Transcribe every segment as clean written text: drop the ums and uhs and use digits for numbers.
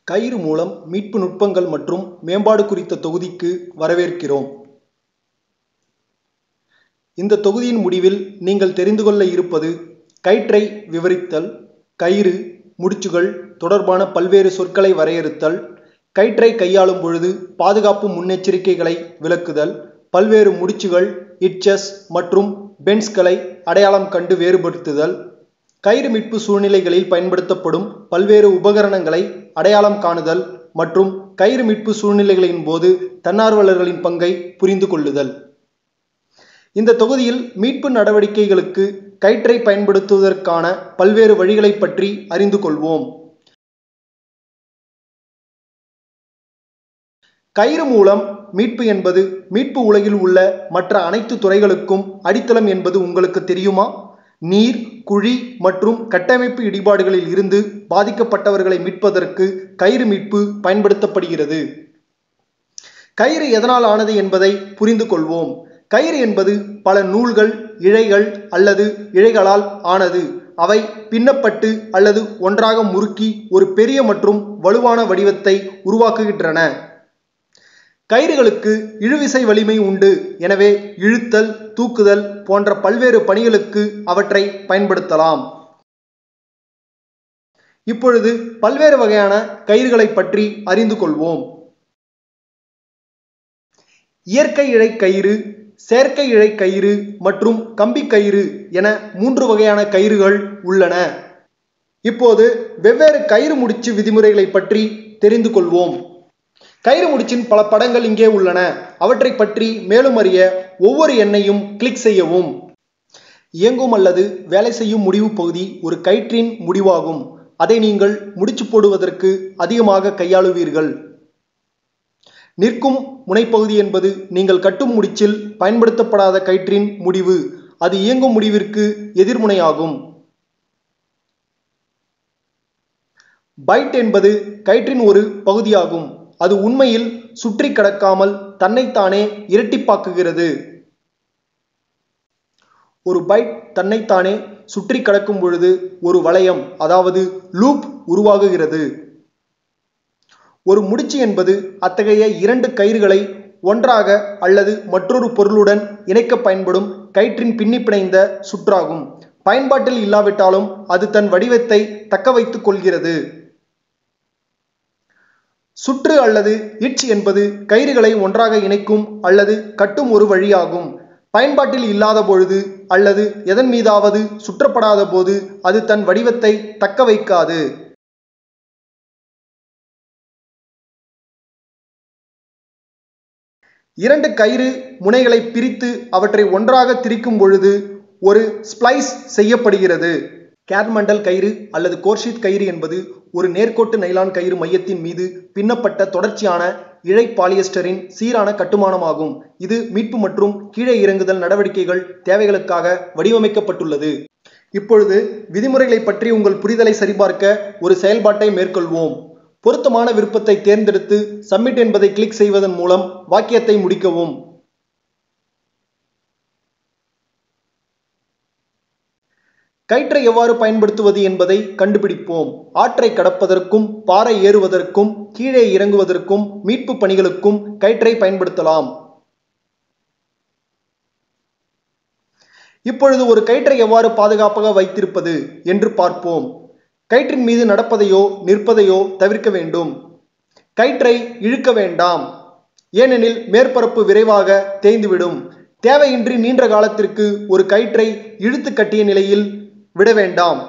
கயிறு மூலம் மீட்பு நுட்பங்கள் மற்றும் மேம்பாடு குறித்த தொகுதிக்கு வரவேற்கிறோம். இந்த தொகுதியின் முடிவில் நீங்கள் தெரிந்து கொள்ள இருப்பது கயிற்றை விவரித்தல், கயிறு, முடிச்சுகள் தொடர்பான பல்வேறு சொற்களை வரையறுத்தல், கயிற்றை கையாளும் பொழுது பாதுகாப்பு முன்னெச்சரிக்கைகளை விளக்குதல், பல்வேறு முடிச்சுகள், இட்சஸ் மற்றும் பெண்ட்ஸ்களை அடையாளம் கண்டு வேறுபடுத்துதல், கயிறு மீட்பு சூழ்நிலைகளில் பயன்படுத்தப்படும் பல்வேறு உபகரணங்களை அடையாளம் காணுதல் மற்றும் கயிறு மீட்பு சூழ்நிலைகளின் போது தன்னார்வலர்களின் பங்கை புரிந்து கொள்ளுதல். இந்த தொகுதியில் மீட்பு நடவடிக்கைகளுக்கு கயிற்றை பயன்படுத்துவதற்கான பல்வேறு வழிகளை பற்றி அறிந்து கொள்வோம். கயிறு மூலம் மீட்பு என்பது மீட்பு உலகில் உள்ள மற்ற அனைத்து துறைகளுக்கும் அடித்தளம் என்பது உங்களுக்கு தெரியுமா? நீர், குழி மற்றும் கட்டமைப்பு இடிபாடுகளில் இருந்து பாதிக்கப்பட்டவர்களை மீட்பதற்கு கயிறு மீட்பு பயன்படுத்தப்படுகிறது. கயிறு எதனால் ஆனது என்பதை புரிந்து கொள்வோம். கயிறு என்பது பல நூல்கள், இழைகள் அல்லது இழைகளால் ஆனது. அவை பின்னப்பட்டு அல்லது ஒன்றாக முறுக்கி ஒரு பெரிய மற்றும் வலுவான வடிவத்தை உருவாக்குகின்றன. கயிறுகளுக்கு இழுவிசை வலிமை உண்டு. எனவே இழுத்தல், தூக்குதல் போன்ற பல்வேறு பணிகளுக்கு அவற்றை பயன்படுத்தலாம். இப்பொழுது பல்வேறு வகையான கயிறுகளை பற்றி அறிந்து கொள்வோம். இயற்கை இழை கயிறு, செயற்கை இழை கயிறு மற்றும் கம்பி கயிறு என 3 வகையான கயிறுகள் உள்ளன. இப்போது வெவ்வேறு கயிறு முடிச்சு விதிமுறைகளை பற்றி தெரிந்து கொள்வோம். கயிறு முடிச்சின் பல படங்கள் இங்கே உள்ளன. அவற்றை பற்றி மேலும் அறிய ஒவ்வொரு எண்ணையும் கிளிக் செய்யவும். இயங்கும் அல்லது வேலை செய்யும் முடிவு பகுதி ஒரு கயிற்றின் முடிவாகும். அதை நீங்கள் முடிச்சு போடுவதற்கு அதிகமாக கையாளுவீர்கள். நிற்கும் முனைப்பகுதி என்பது நீங்கள் கட்டும் முடிச்சில் பயன்படுத்தப்படாத கயிற்றின் முடிவு. அது இயங்கும் முடிவிற்கு எதிர்முனையாகும். பைட் என்பது கயிற்றின் ஒரு பகுதியாகும். அது உண்மையில் சுற்றி கடக்காமல் தன்னைத்தானே இரட்டிப்பாக்குகிறது. ஒரு பைட் தன்னைத்தானே சுற்றி கடக்கும் பொழுது ஒரு வளையம், அதாவது லூப் உருவாகுகிறது. ஒரு முடிச்சு என்பது அத்தகைய 2 கயிறுகளை ஒன்றாக அல்லது மற்றொரு பொருளுடன் இணைக்க பயன்படும் கயிற்றின் பின்னி பிணைந்த சுற்றாகும். பயன்பாட்டில் இல்லாவிட்டாலும் அது தன் வடிவத்தை தக்க வைத்துக் கொள்கிறது. சுற்று அல்லது இட்ச் என்பது கயிறுகளை ஒன்றாக இணைக்கும் அல்லது கட்டும் ஒரு வழியாகும். பயன்பாட்டில் இல்லாத பொழுது அல்லது எதன் மீதாவது சுற்றப்படாத போது அது தன் வடிவத்தை தக்க வைக்காது. இரண்டு கயிறு முனைகளை பிரித்து அவற்றை ஒன்றாக திரிக்கும் பொழுது ஒரு ஸ்ப்ளைஸ் செய்யப்படுகிறது. கேர்மண்டல் கயிறு அல்லது கோர்ஷீத் கயிறு என்பது ஒரு நேர்கோட்டு நைலான் கயிறு மையத்தின் மீது பின்னப்பட்ட தொடர்ச்சியான இழை பாலியஸ்டரின் சீரான கட்டுமானமாகும். இது மீட்பு மற்றும் கீழே இறங்குதல் நடவடிக்கைகள் தேவைகளுக்காக வடிவமைக்கப்பட்டுள்ளது. இப்பொழுது விதிமுறைகளை பற்றி உங்கள் புரிதலை சரிபார்க்க ஒரு செயல்பாட்டை மேற்கொள்வோம். பொருத்தமான விருப்பத்தை தேர்ந்தெடுத்து சப்மிட் என்பதை கிளிக் செய்வதன் மூலம் வாக்கியத்தை முடிக்கவும். கயிற்றை எவ்வாறு பயன்படுத்துவது என்பதை கண்டுபிடிப்போம். ஆற்றை கடப்பதற்கும், பாறை ஏறுவதற்கும், கீழே இறங்குவதற்கும், மீட்பு பணிகளுக்கும் கயிற்றை பயன்படுத்தலாம். இப்பொழுது ஒரு கயிற்றை எவ்வாறு பாதுகாப்பாக வைத்திருப்பது என்று பார்ப்போம். கயிற்றின் மீது நடப்பதையோ நிற்பதையோ தவிர்க்க வேண்டும். கயிற்றை இழுக்க வேண்டாம், ஏனெனில் மேற்பரப்பு விரைவாக தேய்ந்துவிடும். தேவையின்றி நீண்ட காலத்திற்கு ஒரு கயிற்றை இழுத்து கட்டிய நிலையில் விட வேண்டாம்.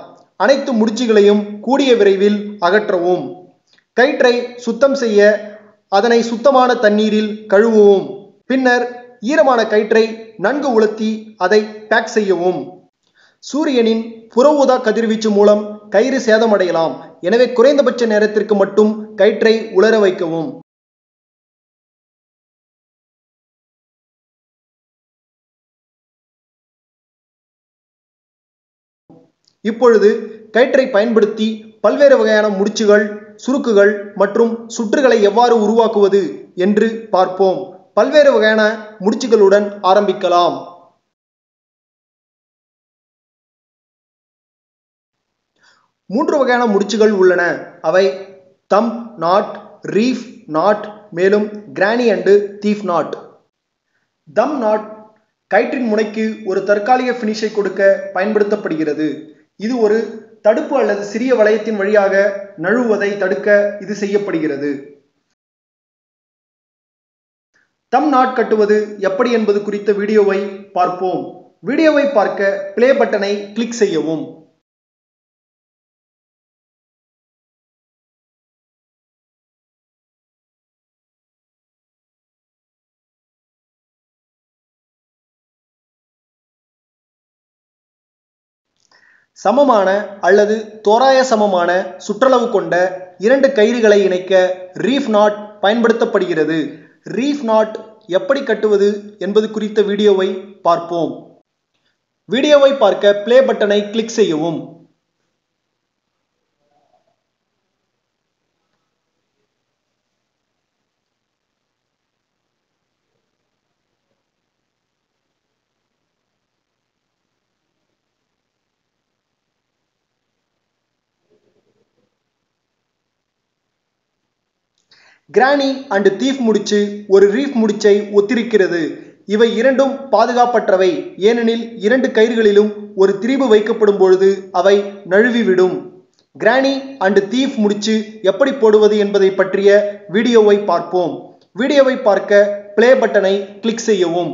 அனைத்து முடிச்சுகளையும் கூடிய விரைவில் அகற்றவும். கயிற்றை சுத்தம் செய்ய அதனை சுத்தமான தண்ணீரில் கழுவவும். பின்னர் ஈரமான கயிற்றை நன்கு உலர்த்தி அதை பேக் செய்யவும். சூரியனின் புற ஊதா கதிர்வீச்சு மூலம் கயிறு சேதமடையலாம். எனவே குறைந்தபட்ச நேரத்திற்கு மட்டும் கயிற்றை உலர வைக்கவும். இப்பொழுது கயிற்றை பயன்படுத்தி பல்வேறு வகையான முடிச்சுகள், சுருக்குகள் மற்றும் சுற்றுகளை எவ்வாறு உருவாக்குவது என்று பார்ப்போம். பல்வேறு வகையான முடிச்சுகளுடன் ஆரம்பிக்கலாம். 3 வகையான முடிச்சுகள் உள்ளன. அவை தம்ப் நாட், ரீஃப் நாட், மேலும் granny and thief knot. Thumb knot கயிற்றின் முனைக்கு ஒரு தற்காலிக பினிஷை கொடுக்க பயன்படுத்தப்படுகிறது. இது ஒரு தடுப்பு அல்லது சிறிய வளையத்தின் வழியாக நழுவுவதை தடுக்க இது செய்யப்படுகிறது. தம் நாட் கட்டுவது எப்படி என்பது குறித்த வீடியோவை பார்ப்போம். வீடியோவை பார்க்க பிளே பட்டனை கிளிக் செய்யவும். சமமான அல்லது தோராய சமமான சுற்றளவு கொண்ட இரண்டு கயிறுகளை இணைக்க ரீஃப் நாட் பயன்படுத்தப்படுகிறது. ரீஃப் நாட் எப்படி கட்டுவது என்பது குறித்த வீடியோவை பார்ப்போம். வீடியோவை பார்க்க பிளே பட்டனை கிளிக் செய்யவும். கிரானி அண்ட் தீஃப் முடிச்சு ஒரு ரீஃப் முடிச்சை ஒத்திருக்கிறது. இவை இரண்டும் பாதுகாப்பற்றவை, ஏனெனில் இரண்டு கயிறுகளிலும் ஒரு திரிபு வைக்கப்படும் பொழுது அவை நழுவிவிடும். கிரானி அண்ட் தீஃப் முடிச்சு எப்படி போடுவது என்பதை பற்றிய வீடியோவை பார்ப்போம். வீடியோவை பார்க்க பிளே பட்டனை கிளிக் செய்யவும்.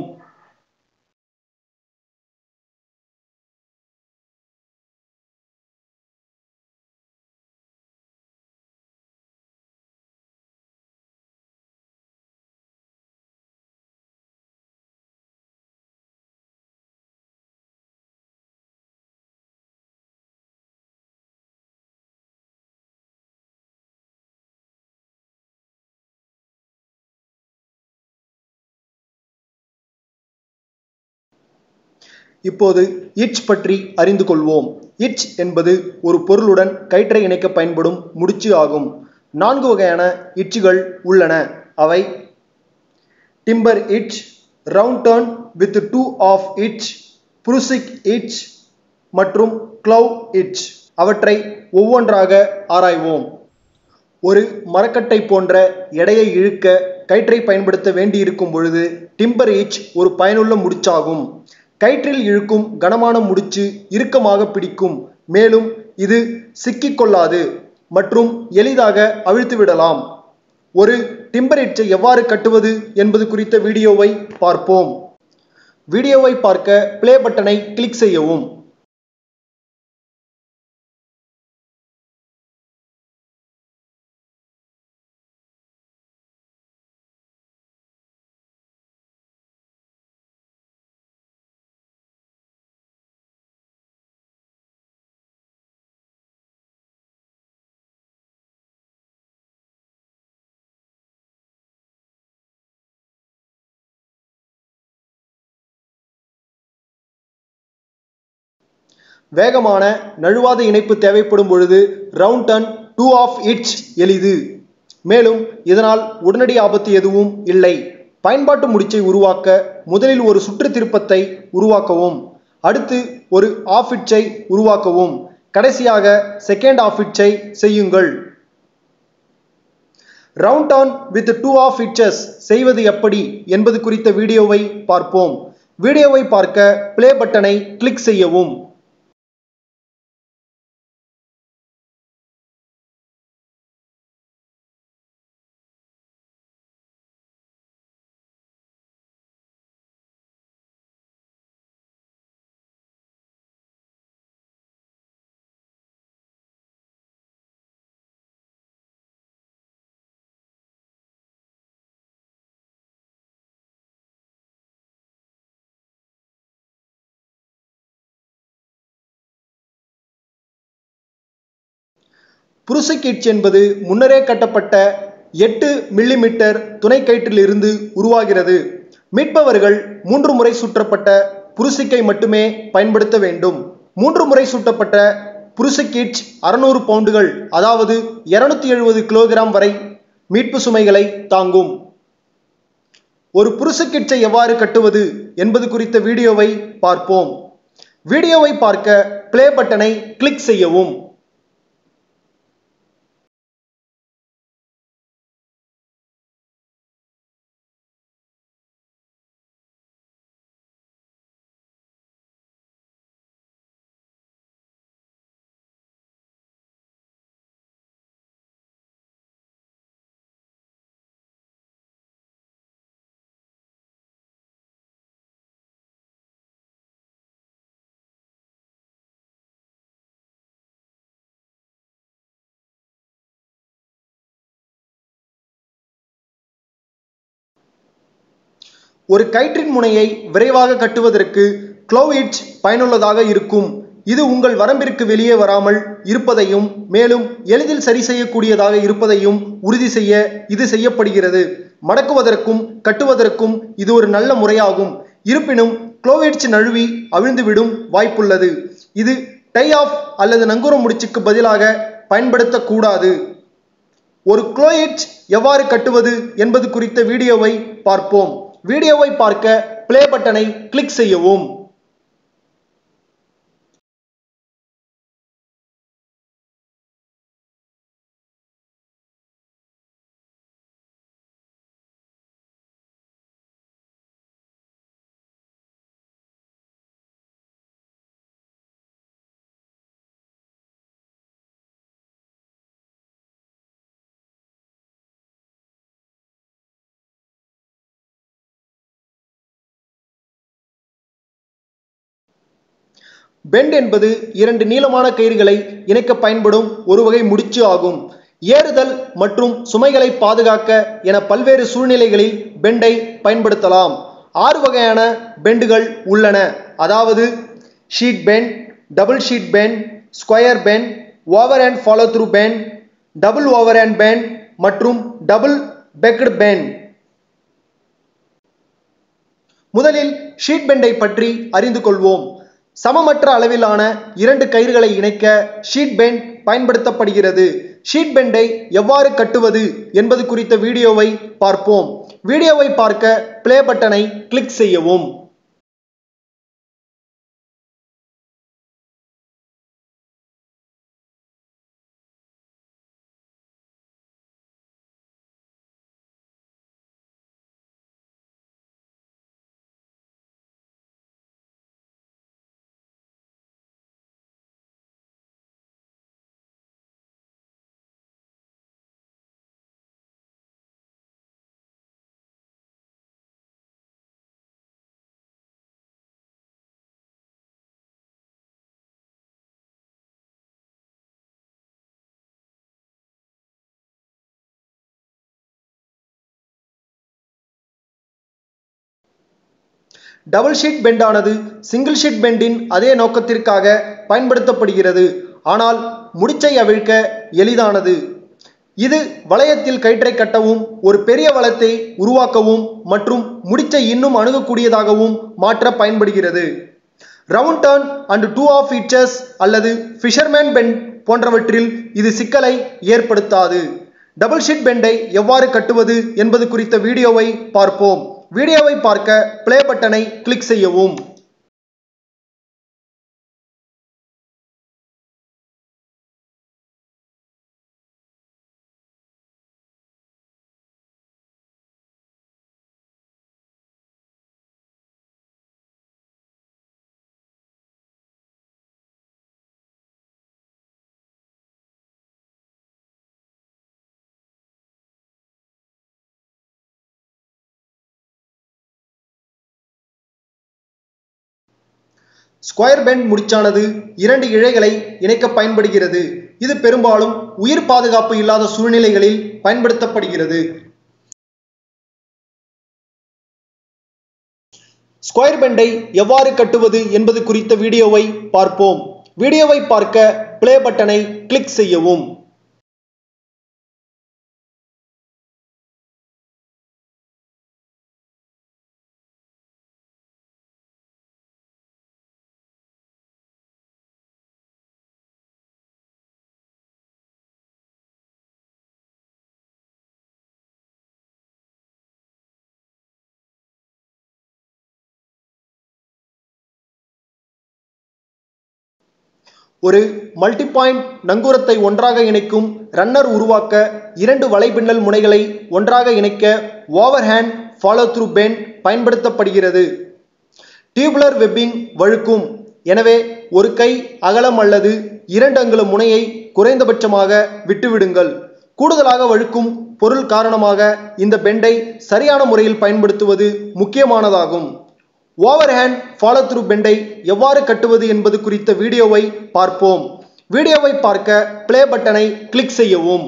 இப்போது இட்ச் பற்றி அறிந்து கொள்வோம். இட்ச் என்பது ஒரு பொருளுடன் கயிற்றை இணைக்க பயன்படும் முடிச்சு ஆகும். 4 வகையான இட்ச்கள் உள்ளன. அவை timber hitch, round turn with 2 half hitch, Prusik hitch மற்றும் க்ளவ் இட்ச். அவற்றை ஒவ்வொன்றாக ஆராய்வோம். ஒரு மரக்கட்டை போன்ற எடையை இழுக்க கயிற்றை பயன்படுத்த வேண்டியிருக்கும் பொழுது டிம்பர் இட்ச் ஒரு பயனுள்ள முடிச்சாகும். கயிற்றில் இழுக்கும் கனமான முடிச்சு இறுக்கமாக பிடிக்கும், மேலும் இது சிக்கிக்கொள்ளாது மற்றும் எளிதாக அவிழ்த்து விடலாம். ஒரு டிம்பர் இட்சை எவ்வாறு கட்டுவது என்பது குறித்த வீடியோவை பார்ப்போம். வீடியோவை பார்க்க பிளே பட்டனை கிளிக் செய்யவும். வேகமான நழுவாத இணைப்பு தேவைப்படும் பொழுது ரவுண்ட் டர்ன் 2 ஆஃப் இட்ச் எளிது, மேலும் இதனால் உடனடி ஆபத்து எதுவும் இல்லை. பயன்பாட்டு முடிச்சை உருவாக்க முதலில் ஒரு சுற்று திருப்பத்தை உருவாக்கவும், அடுத்து ஒரு ஆஃப் இட்சை உருவாக்கவும், கடைசியாக செகண்ட் ஆஃப் இட்சை செய்யுங்கள். ரவுண்ட் டர்ன் வித் 2 ஆஃப் இட்சஸ் செய்வது எப்படி என்பது குறித்த வீடியோவை பார்ப்போம். வீடியோவை பார்க்க பிளே பட்டனை கிளிக் செய்யவும். புருசிக் இட்ச் என்பது முன்னரே கட்டப்பட்ட 8 மில்லிமீட்டர் துணை கயிற்றிலிருந்து உருவாகிறது. மீட்பவர்கள் 3 முறை சுற்றப்பட்ட புருசிக்கை மட்டுமே பயன்படுத்த வேண்டும். 3 முறை சுற்றப்பட்ட புருசிக் இட்ச் 600 பவுண்டுகள், அதாவது 270 கிலோகிராம் வரை மீட்பு சுமைகளை தாங்கும். ஒரு புருசிக் இட்சை எவ்வாறு கட்டுவது என்பது குறித்த வீடியோவை பார்ப்போம். வீடியோவை பார்க்க பிளே பட்டனை கிளிக் செய்யவும். ஒரு கயிற்றின் முனையை விரைவாக கட்டுவதற்கு க்ளோவ் ஹிட்ச் பயனுள்ளதாக இருக்கும். இது உங்கள் வரம்பிற்கு வெளியே வராமல் இருப்பதையும் மேலும் எளிதில் சரி செய்யக்கூடியதாக இருப்பதையும் உறுதி செய்ய இது செய்யப்படுகிறது. மடக்குவதற்கும் கட்டுவதற்கும் இது ஒரு நல்ல முறையாகும். இருப்பினும் க்ளோவ் ஹிட்ச் நழுவி அவிழ்ந்துவிடும் வாய்ப்புள்ளது. இது டை ஆஃப் அல்லது நங்கூர முடிச்சுக்கு பதிலாக பயன்படுத்தக்கூடாது. ஒரு க்ளோவ் ஹிட்ச் எவ்வாறு கட்டுவது என்பது குறித்த வீடியோவை பார்ப்போம். வீடியோவை பார்க்க பிளே பட்டனை கிளிக் செய்யவும். பெண்ட் என்பது இரண்டு நீளமான கயிறுகளை இணைக்க பயன்படும் ஒரு வகை முடிச்சு ஆகும். ஏறுதல் மற்றும் சுமைகளை பாதுகாக்க என பல்வேறு சூழ்நிலைகளில் பெண்டை பயன்படுத்தலாம். 6 வகையான பெண்டுகள் உள்ளன. அதாவது sheet bend, double sheet bend, square bend, over and follow through bend, double over and bend மற்றும் டபுள் பெக்டு பெண்ட். முதலில் ஷீட் பெண்டை பற்றி அறிந்து கொள்வோம். சமமற்ற அளவிலான 2 கயிறுகளை இணைக்க ஷீட் பெண்ட் பயன்படுத்தப்படுகிறது. ஷீட் பெண்டை எவ்வாறு கட்டுவது என்பது குறித்த வீடியோவை பார்ப்போம். வீடியோவை பார்க்க பிளே பட்டனை கிளிக் செய்யவும். டபுள் ஷீட் பெண்டானது சிங்கிள் ஷீட் பெண்டின் அதே நோக்கத்திற்காக பயன்படுத்தப்படுகிறது. ஆனால் முடிச்சை அவிழ்க்க எளிதானது. இது வளையத்தில் கயிற்றை கட்டவும் ஒரு பெரிய வளையத்தை உருவாக்கவும் மற்றும் முடிச்சை இன்னும் அணுகக்கூடியதாகவும் மாற்ற பயன்படுகிறது. ரவுண்ட் டர்ன் அண்ட் 2 ஆஃப் ஹிட்சஸ் அல்லது ஃபிஷர்மேன் பெண்ட் போன்றவற்றில் இது சிக்கலை ஏற்படுத்தாது. டபுள் ஷீட் பெண்டை எவ்வாறு கட்டுவது என்பது குறித்த வீடியோவை பார்ப்போம். வீடியோவை பார்க்க பிளே பட்டனை கிளிக் செய்யவும். ஸ்கொயர் பெண்ட் முடிச்சானது 2 இழைகளை இணைக்க பயன்படுகிறது. இது பெரும்பாலும் உயிர் பாதுகாப்பு இல்லாத சூழ்நிலைகளில் பயன்படுத்தப்படுகிறது. ஸ்கொயர் பெண்டை எவ்வாறு கட்டுவது என்பது குறித்த வீடியோவை பார்ப்போம். வீடியோவை பார்க்க பிளே பட்டனை கிளிக் செய்யவும். ஒரு மல்டி பாயிண்ட் நங்கூரத்தை ஒன்றாக இணைக்கும் ரன்னர் உருவாக்க 2 வலைப்பின்னல் முனைகளை ஒன்றாக இணைக்க overhand follow through bend பயன்படுத்தப்படுகிறது. டியூபுலர் வெப்பிங் வழுக்கும். எனவே ஒரு கை அகலம் அல்லது 2 அங்குல முனையை குறைந்தபட்சமாக விட்டுவிடுங்கள். கூடுதலாக வழுக்கும் பொருள் காரணமாக இந்த பெண்டை சரியான முறையில் பயன்படுத்துவது முக்கியமானதாகும். ஓவர் ஹேண்ட் ஃபாலோ த்ரூ பெண்டை எவ்வாறு கட்டுவது என்பது குறித்த வீடியோவை பார்ப்போம். வீடியோவை பார்க்க பிளே பட்டனை கிளிக் செய்யவும்.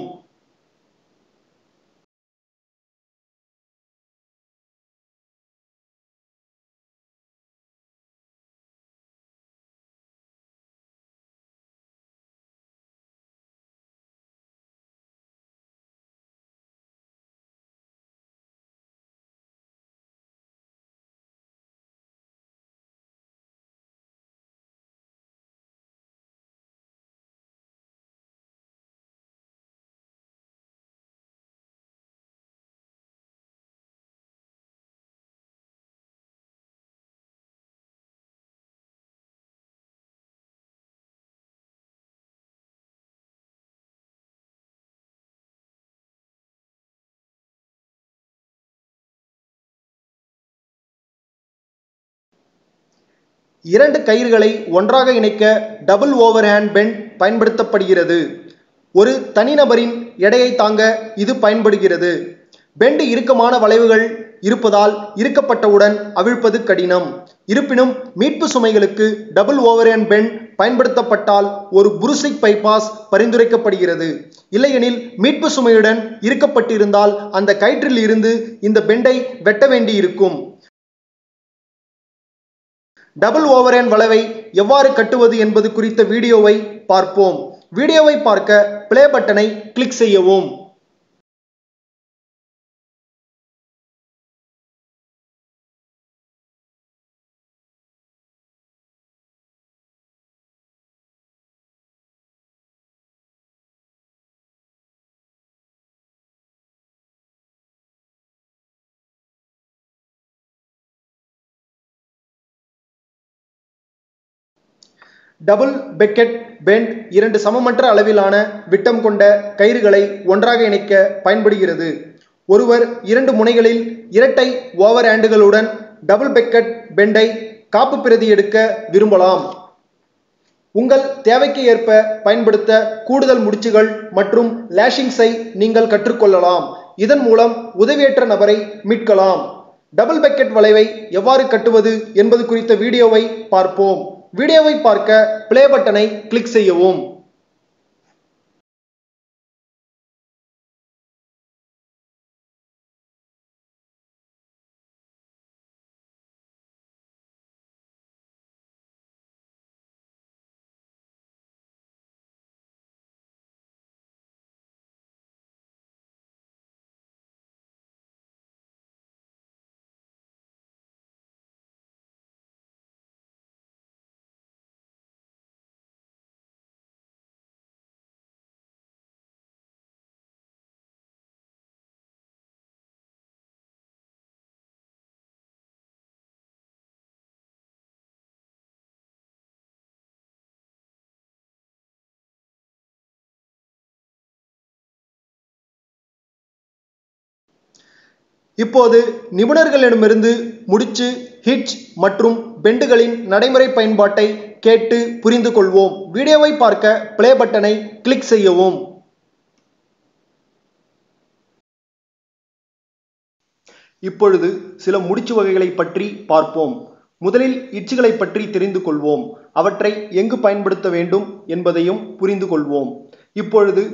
இரண்டு கயிறுகளை ஒன்றாக இணைக்க டபுள் ஓவர்ஹேண்ட் பெண்ட் பயன்படுத்தப்படுகிறது. ஒரு தனிநபரின் எடையை தாங்க இது பயன்படுகிறது. பெண்ட் இறுக்கமான வளைவுகள் இருப்பதால் இறுக்கப்பட்டவுடன் அவிழ்ப்பது கடினம். இருப்பினும் மீட்பு சுமைகளுக்கு டபுள் ஓவர்ஹேண்ட் பெண்ட் பயன்படுத்தப்பட்டால் ஒரு புருசிக் பைபாஸ் பரிந்துரைக்கப்படுகிறது. இல்லையெனில் மீட்பு சுமையுடன் இறுக்கப்பட்டிருந்தால் அந்த கயிற்றில் இருந்து இந்த பெண்டை வெட்ட வேண்டியிருக்கும். டபுள் ஓவர்ஹேண்ட் வளைவை எவ்வாறு கட்டுவது என்பது குறித்த வீடியோவை பார்ப்போம். வீடியோவை பார்க்க பிளே பட்டனை கிளிக் செய்யவும். டபுள் பெக்கெட் பெண்ட் இரண்டு சமமற்ற அளவிலான விட்டம் கொண்ட கயிறுகளை ஒன்றாக இணைக்க பயன்படுகிறது. ஒருவர் இரண்டு முனைகளில் இரட்டை ஓவர்ஹேண்டுகளுடன் டபுள் பெக்கெட் பெண்டை காப்பு பிரதி எடுக்க விரும்பலாம். உங்கள் தேவைக்கு ஏற்ப பயன்படுத்த கூடுதல் முடிச்சுகள் மற்றும் லேஷிங்ஸை நீங்கள் கற்றுக்கொள்ளலாம். இதன் மூலம் உதவியற்ற நபரை மீட்கலாம். டபுள் பெக்கெட் வளைவை எவ்வாறு கட்டுவது என்பது குறித்த வீடியோவை பார்ப்போம். வீடியோவை பார்க்க பிளே பட்டனை கிளிக் செய்யவும். இப்போது நிபுணர்களிடமிருந்து முடிச்சு, ஹிட்ச் மற்றும் பெண்டுகளின் நடைமுறை பயன்பாட்டை கேட்டு புரிந்து கொள்வோம். வீடியோவை பார்க்க பிளே பட்டனை கிளிக் செய்யவும். இப்பொழுது சில முடிச்சு வகைகளை பற்றி பார்ப்போம். முதலில் ஹிட்ச்களை பற்றி தெரிந்து கொள்வோம். அவற்றை எங்கு பயன்படுத்த வேண்டும் என்பதையும் புரிந்து கொள்வோம். இப்பொழுது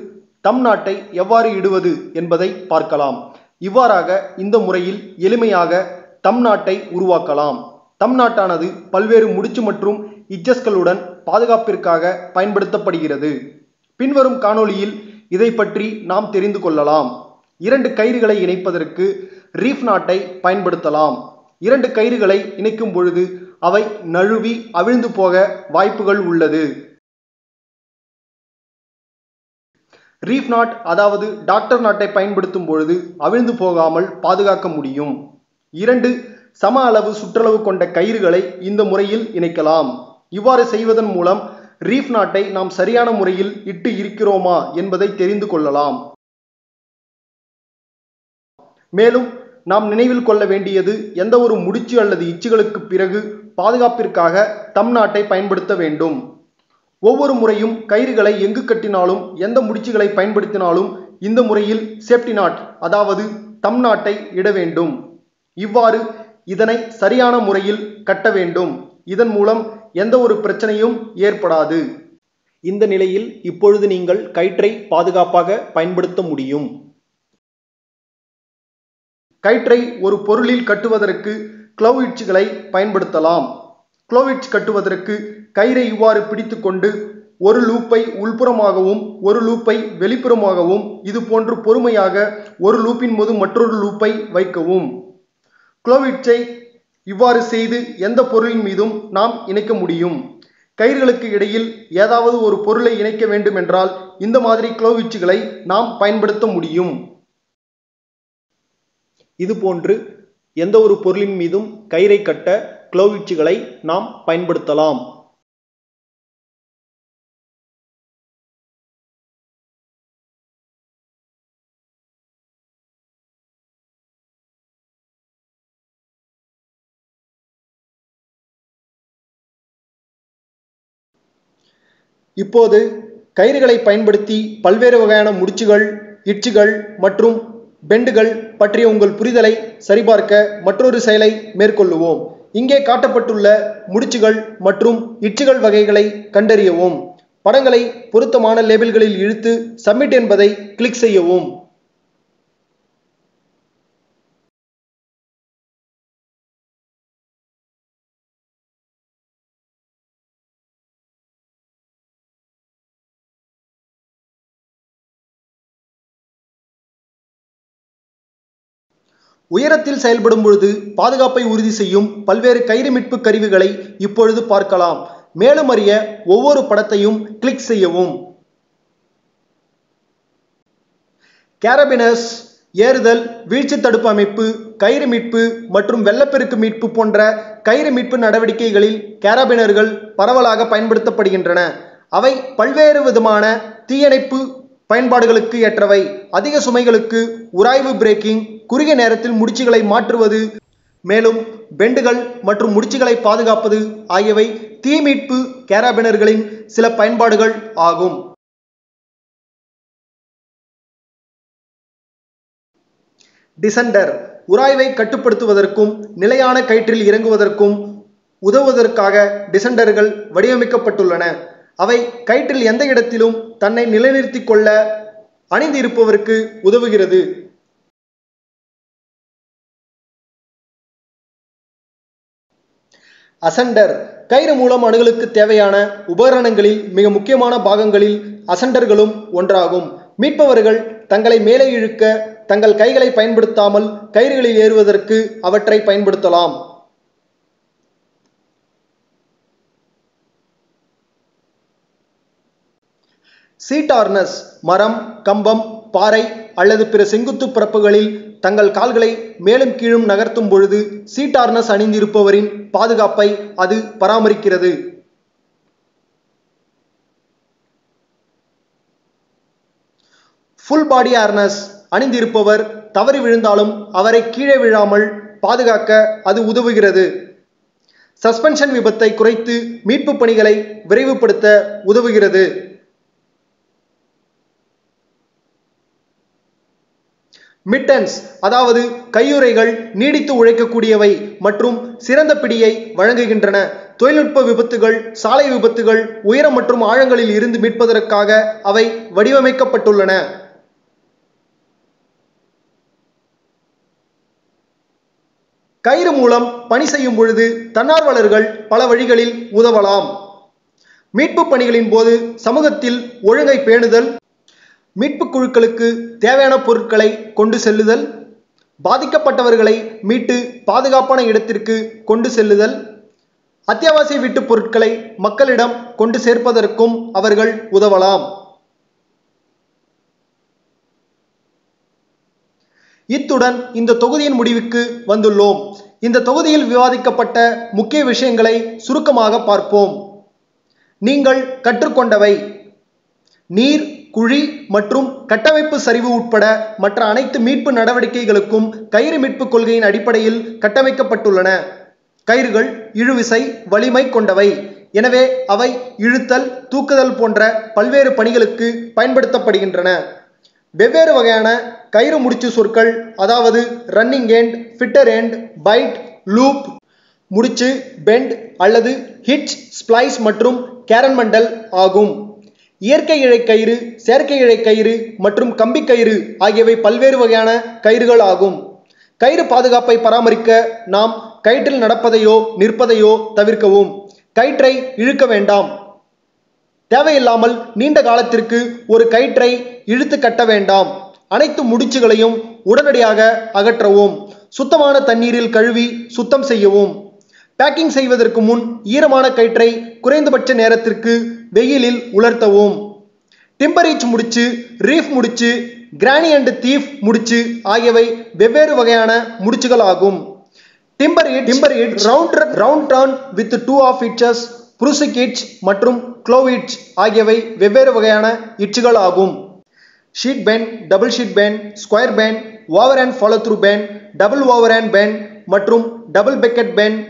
தம் நாட்டை எவ்வாறு இடுவது என்பதை பார்க்கலாம். இவ்வாறாக இந்த முறையில் எளிமையாக தம் நாட்டை உருவாக்கலாம். தம் நாட்டானது பல்வேறு முடிச்சு மற்றும் ஹிட்சஸ்களுடன் பாதுகாப்பிற்காக பயன்படுத்தப்படுகிறது. பின்வரும் காணொளியில் இதை பற்றி நாம் தெரிந்து கொள்ளலாம். இரண்டு கயிறுகளை இணைப்பதற்கு ரீஃப் நாட்டை பயன்படுத்தலாம். இரண்டு கயிறுகளை இணைக்கும் பொழுது அவை நழுவி அவிழ்ந்து போக வாய்ப்புகள் உள்ளது. ரீஃப் நாட் அதாவது டாக்டர் நாட்டை பயன்படுத்தும் பொழுது அவிழ்ந்து போகாமல் பாதுகாக்க முடியும். இரண்டு சம அளவு சுற்றளவு கொண்ட கயிறுகளை இந்த முறையில் இணைக்கலாம். இவ்வாறு செய்வதன் மூலம் ரீஃப் நாட்டை நாம் சரியான முறையில் இட்டு இருக்கிறோமா என்பதை தெரிந்து கொள்ளலாம். மேலும் நாம் நினைவில் கொள்ள வேண்டியது எந்த ஒரு முடிச்சு அல்லது இச்சுகளுக்கு பிறகு பாதுகாப்பிற்காக தம் நாட்டை பயன்படுத்த வேண்டும். ஒவ்வொரு முறையும் கயிறுகளை எங்கு கட்டினாலும் எந்த முடிச்சுகளை பயன்படுத்தினாலும் இந்த முறையில் சேஃப்டி நாட் அதாவது தம் நாட்டை இட வேண்டும். இவ்வாறு இதனை சரியான முறையில் கட்ட வேண்டும். இதன் மூலம் எந்த ஒரு பிரச்சனையும் ஏற்படாது. இந்த நிலையில் இப்பொழுது நீங்கள் கயிற்றை பாதுகாப்பாக பயன்படுத்த முடியும். கயிற்றை ஒரு பொருளில் கட்டுவதற்கு க்ளவ் ஹிட்ச்களை பயன்படுத்தலாம். க்ளவ் ஹிட்ச் கட்டுவதற்கு கயிறை இவ்வாறு பிடித்துக்கொண்டு ஒரு லூப்பை உள்புறமாகவும் ஒரு லூப்பை வெளிப்புறமாகவும் இது போன்று பொறுமையாக ஒரு லூப்பின் போது மற்றொரு லூப்பை வைக்கவும். க்ளவ் ஹிட்சை இவ்வாறு செய்து எந்த பொருளின் மீதும் நாம் இணைக்க முடியும். கயிறுகளுக்கு இடையில் ஏதாவது ஒரு பொருளை இணைக்க வேண்டும் என்றால் இந்த மாதிரி க்ளவ் ஹிட்ச்களை நாம் பயன்படுத்த முடியும். இது போன்று எந்த ஒரு பொருளின் மீதும் கயிறை கட்ட க்ளவ் ஹிட்ச்களை நாம் பயன்படுத்தலாம். இப்போது கயிறுகளை பயன்படுத்தி பல்வேறு வகையான முடிச்சுகள், இட்சுகள் மற்றும் பெண்டுகள் பற்றிய உங்கள் புரிதலை சரிபார்க்க மற்றொரு செயலை மேற்கொள்ளுவோம். இங்கே காட்டப்பட்டுள்ள முடிச்சுகள் மற்றும் இட்சுகள் வகைகளை கண்டறியவும். படங்களை பொருத்தமான லேபிள்களில் இழுத்து சப்மிட் என்பதை கிளிக் செய்யவும். உயரத்தில் செயல்படும் பொழுது பாதுகாப்பை உறுதி செய்யும் பல்வேறு கயிறு மீட்பு கருவிகளை இப்பொழுது பார்க்கலாம். மேலும் அறிய ஒவ்வொரு படத்தையும் கிளிக் செய்யவும். கேரபினஸ், ஏறுதல், வீழ்ச்சி தடுப்பு அமைப்பு, கயிறு மீட்பு மற்றும் வெள்ளப்பெருக்கு மீட்பு போன்ற கயிறு மீட்பு நடவடிக்கைகளில் கேரபினர்கள் பரவலாக பயன்படுத்தப்படுகின்றன. அவை பல்வேறு விதமான தீயணைப்பு பயன்பாடுகளுக்கு ஏற்றவை. அதிக சுமைகளுக்கு உராய்வு பிரேக்கிங், குறுகிய நேரத்தில் முடிச்சுகளை மாற்றுவது, மேலும் பெண்டுகள் மற்றும் முடிச்சுகளை பாதுகாப்பது ஆகியவை தீ மீட்பு கேரபினர்களின் சில பயன்பாடுகள் ஆகும். டிசெண்டர் உராய்வை கட்டுப்படுத்துவதற்கும் நிலையான கயிற்றில் இறங்குவதற்கும் உதவுவதற்காக டிசெண்டர்கள் வடிவமைக்கப்பட்டுள்ளன. அவை கயிற்றில் எந்த இடத்திலும் தன்னை நிலைநிறுத்திக் கொள்ள அணிந்து இருப்பவருக்கு உதவுகிறது. அசெண்டர் கயிறு மூலம் அணுகலுக்கு தேவையான உபகரணங்களில் மிக முக்கியமான பாகங்களில் அசெண்டர்களும் ஒன்றாகும். மீட்பவர்கள் தங்களை மேலே இழுக்க தங்கள் கைகளை பயன்படுத்தாமல் கயிறுகளில் ஏறுவதற்கு அவற்றை பயன்படுத்தலாம். சீட் ஹார்னஸ் மரம், கம்பம், பாறை அல்லது பிற செங்குத்து பரப்புகளில் தங்கள் கால்களை மேலும் கீழும் நகர்த்தும் பொழுது சீட் ஹார்னஸ் அணிந்திருப்பவரின் பாதுகாப்பை அது பராமரிக்கிறது. ஃபுல் பாடி ஹார்னஸ் அணிந்திருப்பவர் தவறி விழுந்தாலும் அவரை கீழே விழாமல் பாதுகாக்க அது உதவுகிறது. சஸ்பென்ஷன் விபத்தை குறைத்து மீட்பு பணிகளை விரைவுபடுத்த உதவுகிறது. மிட்டன்ஸ் அதாவது கையுறைகள் நீடித்து உழைக்கக்கூடியவை மற்றும் சிறந்த பிடியை வழங்குகின்றன. தொழில்நுட்ப விபத்துகள், சாலை விபத்துகள், உயரம் மற்றும் ஆழங்களில் இருந்து மீட்பதற்காக அவை வடிவமைக்கப்பட்டுள்ளன. கயிறு மூலம் பணி செய்யும் பொழுது தன்னார்வலர்கள் பல வழிகளில் உதவலாம். மீட்பு பணிகளின் போது சமூகத்தில் ஒழுங்கை பேணுதல், மீட்பு குழுக்களுக்கு தேவையான பொருட்களை கொண்டு செல்லுதல், பாதிக்கப்பட்டவர்களை மீட்டு பாதுகாப்பான இடத்திற்கு கொண்டு செல்லுதல், அத்தியாவசிய வீட்டு பொருட்களை மக்களிடம் கொண்டு சேர்ப்பதற்கும் அவர்கள் உதவலாம். இத்துடன் இந்த தொகுதியின் முடிவுக்கு வந்துள்ளோம். இந்த தொகுதியில் விவாதிக்கப்பட்ட முக்கிய விஷயங்களை சுருக்கமாக பார்ப்போம். நீங்கள் கற்றுக்கொண்டவை: நீர், குழி மற்றும் கட்டமைப்பு சரிவு உட்பட மற்ற அனைத்து மீட்பு நடவடிக்கைகளுக்கும் கயிறு மீட்பு கொள்கையின் அடிப்படையில் கட்டமைக்கப்பட்டுள்ளன. கயிறுகள் இழுவிசை வலிமை கொண்டவை. எனவே அவை இழுத்தல், தூக்குதல் போன்ற பல்வேறு பணிகளுக்கு பயன்படுத்தப்படுகின்றன. வெவ்வேறு வகையான கயிறு முடிச்சு சொற்கள், அதாவது running end, fitter end, byte, loop முடிச்சு, பெண்ட் அல்லது ஹிட்ச், ஸ்ப்ளைஸ் மற்றும் கேரன்மண்டல் ஆகும். இயற்கை இழை கயிறு, செயற்கை இழை கயிறு மற்றும் கம்பி கயிறு ஆகியவை பல்வேறு வகையான கயிறுகள் ஆகும். கயிறு பாதுகாப்பை பராமரிக்க நாம் கயிற்றில் நடப்பதையோ நிற்பதையோ தவிர்க்கவும். கயிற்றை இழுக்க வேண்டாம். தேவையில்லாமல் நீண்ட காலத்திற்கு ஒரு கயிற்றை இழுத்து கட்ட வேண்டாம். அனைத்து முடிச்சுகளையும் உடனடியாக அகற்றவும். சுத்தமான தண்ணீரில் கழுவி சுத்தம் செய்யவும். பேக்கிங் செய்வதற்கு முன் ஈரமான கயிற்றை குறைந்தபட்ச நேரத்திற்கு வெயிலில் உலர்த்தவும். டிம்பர் ஹிட்ச் முடிச்சு, ரீஃப் முடிச்சு, கிரானி அண்ட் தீஃப் முடிச்சு ஆகியவை வெவ்வேறு வகையான முடிச்சுகள் ஆகும். Timber hitch round turn with 2 half hitches, Prusik hitch மற்றும் க்ளோவ் ஹிட்ச் ஆகியவை வெவ்வேறு வகையான ஹிட்சுகள் ஆகும். Sheet bend, double sheet bend, square bend, over and follow through bend, double over and bend மற்றும் டபுள் பெக்கெட் பெண்ட்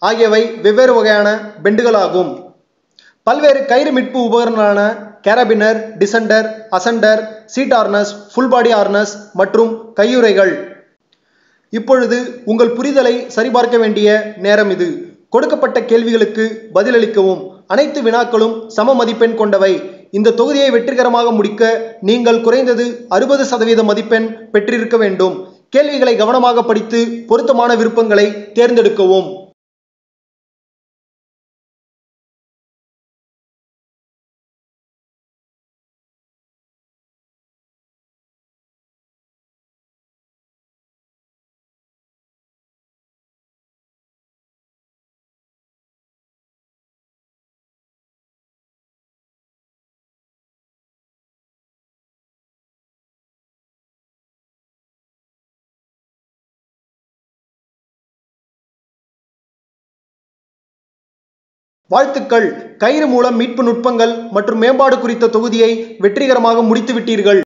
ஆகியவை வெவ்வேறு வகையான பெண்டுகள் ஆகும். பல்வேறு கயிறு மீட்பு உபகரணங்களான carabiner, descender, ascender, seat hardness, full body hardness மற்றும் கையுறைகள். இப்பொழுது உங்கள் புரிதலை சரிபார்க்க வேண்டிய நேரம் இது. கொடுக்கப்பட்ட கேள்விகளுக்கு பதிலளிக்கவும். அனைத்து வினாக்களும் சம மதிப்பெண் கொண்டவை. இந்த தொகுதியை வெற்றிகரமாக முடிக்க நீங்கள் குறைந்தது 60% மதிப்பெண் பெற்றிருக்க வேண்டும். கேள்விகளை கவனமாக படித்து பொருத்தமான விருப்பங்களை தேர்ந்தெடுக்கவும். வாழ்த்துக்கள்! கயிறு மூலம் மீட்பு நுட்பங்கள் மற்றும் மேம்பாடு குறித்த தொகுதியை வெற்றிகரமாக முடித்து விட்டீர்கள்.